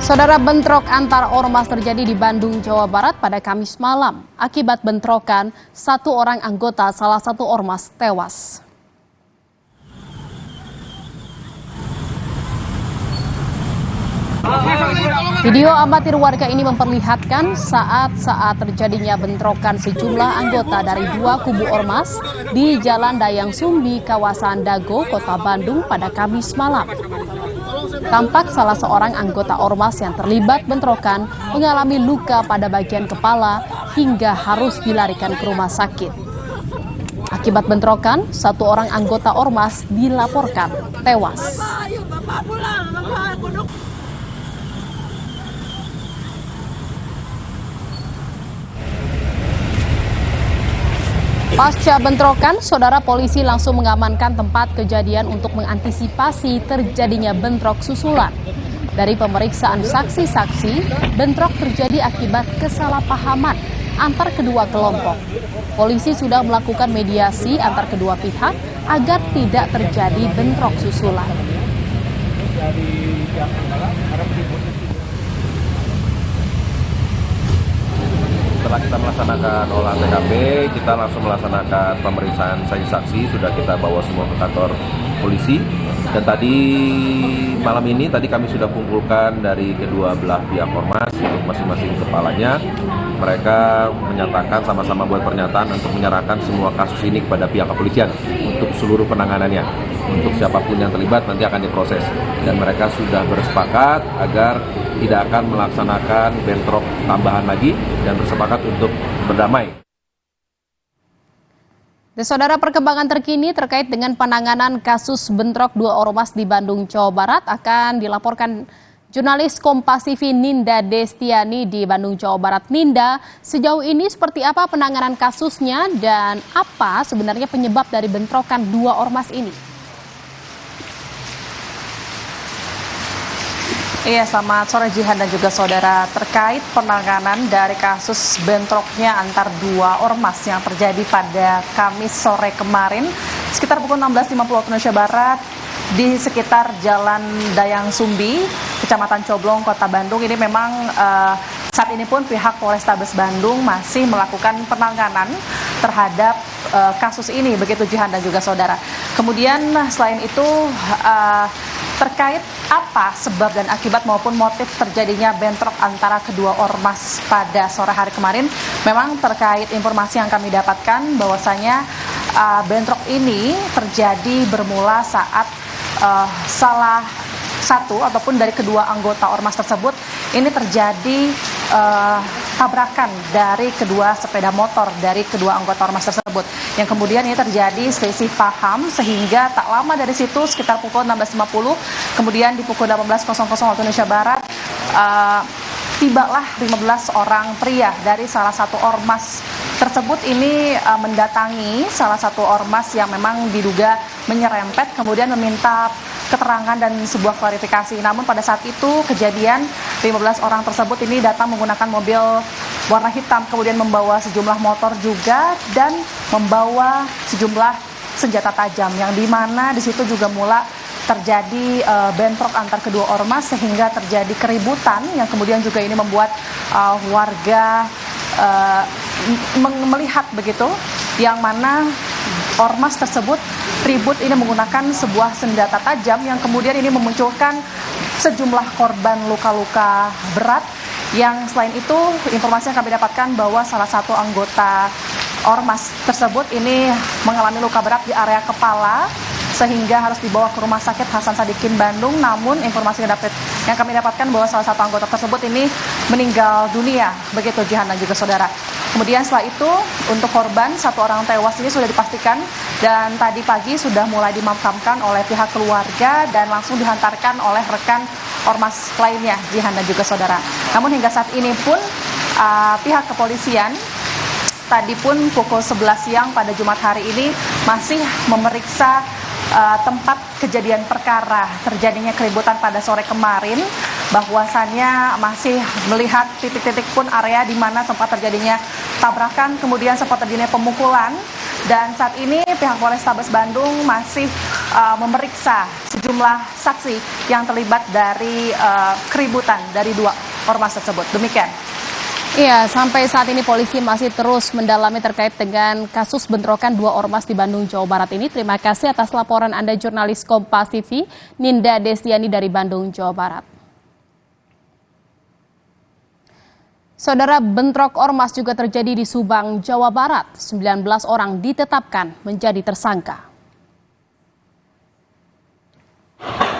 Saudara, bentrok antar ormas terjadi di Bandung, Jawa Barat pada Kamis malam. Akibat bentrokan, satu orang anggota salah satu ormas tewas. Video amatir warga ini memperlihatkan saat terjadinya bentrokan sejumlah anggota dari dua kubu ormas di Jalan Dayang Sumbi, kawasan Dago, Kota Bandung pada Kamis malam. Tampak salah seorang anggota ormas yang terlibat bentrokan mengalami luka pada bagian kepala hingga harus dilarikan ke rumah sakit. Akibat bentrokan, satu orang anggota ormas dilaporkan tewas. Pasca bentrokan, saudara, polisi langsung mengamankan tempat kejadian untuk mengantisipasi terjadinya bentrok susulan. Dari pemeriksaan saksi-saksi, bentrok terjadi akibat kesalahpahaman antar kedua kelompok. Polisi sudah melakukan mediasi antar kedua pihak agar tidak terjadi bentrok susulan. Setelah kita melaksanakan olah TKP, kita langsung melaksanakan pemeriksaan saksi-saksi, sudah kita bawa semua ke kantor polisi. Dan tadi malam ini kami sudah kumpulkan dari kedua belah pihak ormas untuk masing-masing kepalanya. Mereka menyatakan sama-sama buat pernyataan untuk menyerahkan semua kasus ini kepada pihak kepolisian untuk seluruh penanganannya. Untuk siapapun yang terlibat nanti akan diproses. Dan mereka sudah bersepakat agar tidak akan melaksanakan bentrok tambahan lagi dan bersepakat untuk berdamai. Dan saudara, perkembangan terkini terkait dengan penanganan kasus bentrok dua ormas di Bandung, Jawa Barat akan dilaporkan jurnalis Kompas TV Ninda Destiani di Bandung, Jawa Barat. Ninda, sejauh ini seperti apa penanganan kasusnya dan apa sebenarnya penyebab dari bentrokan dua ormas ini? Iya, selamat sore Jihan dan juga saudara. Terkait penanganan dari kasus bentroknya antar dua ormas yang terjadi pada Kamis sore kemarin sekitar pukul 16.50 waktu Indonesia Barat di sekitar Jalan Dayang Sumbi, Kecamatan Coblong, Kota Bandung. Ini memang saat ini pun pihak Polrestabes Bandung masih melakukan penanganan terhadap kasus ini, begitu Jihan dan juga saudara. Kemudian selain itu terkait apa sebab dan akibat maupun motif terjadinya bentrok antara kedua ormas pada sore hari kemarin, memang terkait informasi yang kami dapatkan bahwasanya bentrok ini terjadi bermula saat salah satu ataupun dari kedua anggota ormas tersebut ini terjadi tabrakan dari kedua sepeda motor dari kedua anggota ormas tersebut, yang kemudian ini terjadi selisih paham sehingga tak lama dari situ sekitar pukul 16.50 kemudian di pukul 18.00 waktu Indonesia Barat tibalah 15 orang pria dari salah satu ormas tersebut ini mendatangi salah satu ormas yang memang diduga menyerempet, kemudian meminta keterangan dan sebuah klarifikasi. Namun pada saat itu kejadian 15 orang tersebut ini datang menggunakan mobil warna hitam, kemudian membawa sejumlah motor juga dan membawa sejumlah senjata tajam, yang dimana di situ juga mula terjadi bentrok antar kedua ormas sehingga terjadi keributan yang kemudian juga ini membuat warga melihat begitu, yang mana ormas tersebut ribut ini menggunakan sebuah senjata tajam yang kemudian ini memunculkan sejumlah korban luka-luka berat, yang selain itu informasi yang kami dapatkan bahwa salah satu anggota ormas tersebut ini mengalami luka berat di area kepala sehingga harus dibawa ke Rumah Sakit Hasan Sadikin Bandung. Namun informasi yang kami dapatkan bahwa salah satu anggota tersebut ini meninggal dunia, begitu Jihan dan juga saudara. Kemudian setelah itu untuk korban satu orang tewas ini sudah dipastikan dan tadi pagi sudah mulai dimakamkan oleh pihak keluarga dan langsung dihantarkan oleh rekan ormas lainnya, Jihan dan juga saudara. Namun hingga saat ini pun pihak kepolisian tadi pun pukul 11 siang pada Jumat hari ini masih memeriksa tempat kejadian perkara terjadinya keributan pada sore kemarin, bahwasannya masih melihat titik-titik pun area di mana tempat terjadinya tabrakan, kemudian sempat terjadinya pemukulan, dan saat ini pihak Polrestabes Bandung masih memeriksa sejumlah saksi yang terlibat dari keributan dari dua ormas tersebut. Demikian. Iya, sampai saat ini polisi masih terus mendalami terkait dengan kasus bentrokan dua ormas di Bandung, Jawa Barat ini. Terima kasih atas laporan Anda jurnalis Kompas TV, Ninda Destiani dari Bandung, Jawa Barat. Saudara, bentrok ormas juga terjadi di Subang, Jawa Barat. 19 orang ditetapkan menjadi tersangka.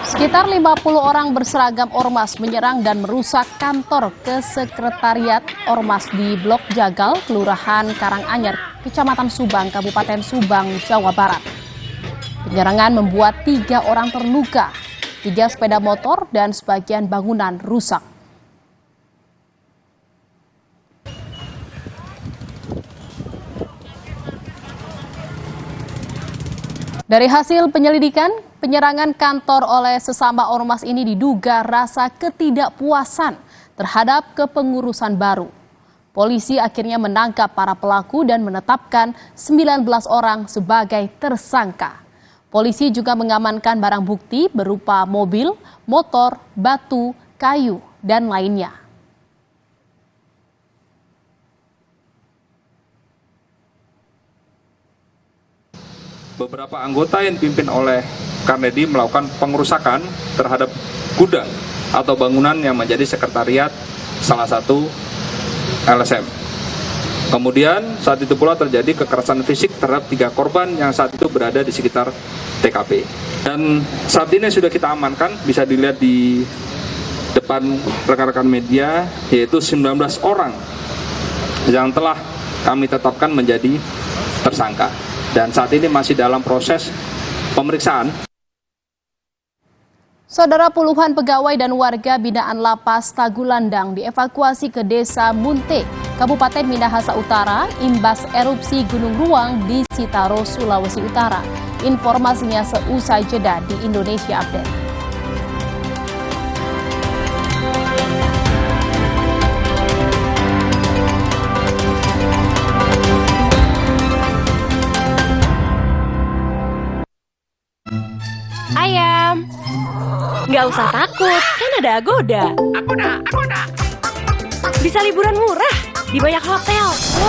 Sekitar 50 orang berseragam ormas menyerang dan merusak kantor kesekretariat ormas di Blok Jagal, Kelurahan Karanganyar, Kecamatan Subang, Kabupaten Subang, Jawa Barat. Penyerangan membuat 3 orang terluka, 3 sepeda motor dan sebagian bangunan rusak. Dari hasil penyelidikan, penyerangan kantor oleh sesama ormas ini diduga rasa ketidakpuasan terhadap kepengurusan baru. Polisi akhirnya menangkap para pelaku dan menetapkan 19 orang sebagai tersangka. Polisi juga mengamankan barang bukti berupa mobil, motor, batu, kayu, dan lainnya. Beberapa anggota yang dipimpin oleh Karnedi melakukan pengerusakan terhadap gudang atau bangunan yang menjadi sekretariat salah satu LSM. Kemudian saat itu pula terjadi kekerasan fisik terhadap 3 korban yang saat itu berada di sekitar TKP. Dan saat ini sudah kita amankan, bisa dilihat di depan rekan-rekan media, yaitu 19 orang yang telah kami tetapkan menjadi tersangka. Dan saat ini masih dalam proses pemeriksaan. Saudara, puluhan pegawai dan warga binaan Lapas Tagulandang dievakuasi ke Desa Munte, Kabupaten Minahasa Utara, imbas erupsi Gunung Ruang di Sitaro, Sulawesi Utara. Informasinya seusai jeda di Indonesia Update. Ayam, nggak usah takut, kan ada Agoda. Bisa liburan murah di banyak hotel.